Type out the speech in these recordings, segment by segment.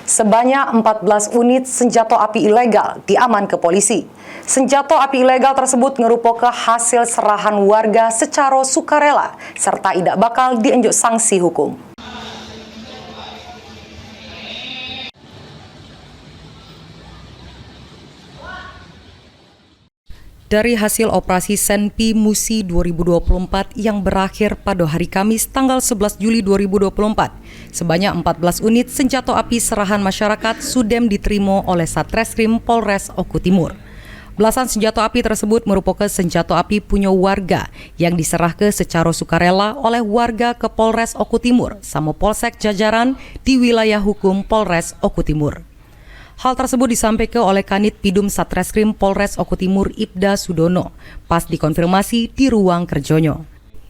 Sebanyak 14 unit senjata api ilegal diaman ke polisi. Senjata api ilegal tersebut merupakan hasil serahan warga secara sukarela serta tidak bakal dienjuk sanksi hukum. Dari hasil operasi Senpi Musi 2024 yang berakhir pada hari Kamis tanggal 11 Juli 2024, sebanyak 14 unit senjata api serahan masyarakat Sudem diterima oleh Satreskrim Polres Oku Timur. Belasan senjata api tersebut merupakan senjata api punya warga yang diserahkan secara sukarela oleh warga ke Polres Oku Timur sama Polsek jajaran di wilayah hukum Polres Oku Timur. Hal tersebut disampaikan oleh Kanit Pidum Satreskrim Polres Oku Timur Ibda Sudono pas dikonfirmasi di ruang kerjanya.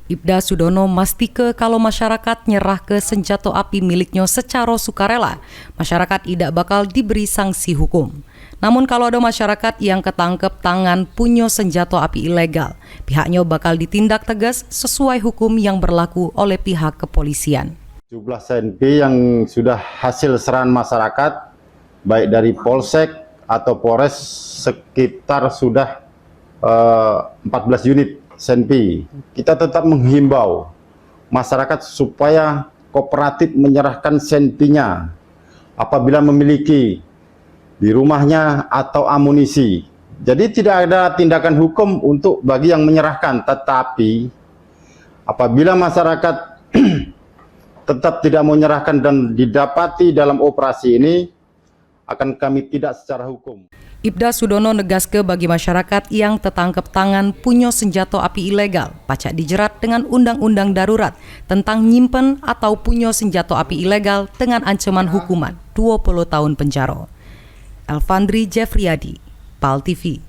Ibda Sudono memastikan kalau masyarakat nyerah ke senjata api miliknya secara sukarela, masyarakat tidak bakal diberi sanksi hukum. Namun kalau ada masyarakat yang ketangkep tangan punya senjata api ilegal, pihaknya bakal ditindak tegas sesuai hukum yang berlaku oleh pihak kepolisian. Jumlah Senpi yang sudah hasil serahan masyarakat baik dari Polsek atau Polres sekitar sudah 14 unit Senpi. Kita tetap menghimbau masyarakat supaya kooperatif menyerahkan Senpinya apabila memiliki di rumahnya atau amunisi. Jadi tidak ada tindakan hukum untuk bagi yang menyerahkan, tetapi apabila masyarakat tetap tidak menyerahkan dan didapati dalam operasi ini, akan kami tidak secara hukum. Ibda Sudono negaskan bagi masyarakat yang tertangkap tangan punya senjata api ilegal, pacak dijerat dengan undang-undang darurat tentang nyimpen atau punya senjata api ilegal dengan ancaman hukuman 20 tahun penjara. Elfandri Jeffriyadi, PAL TV.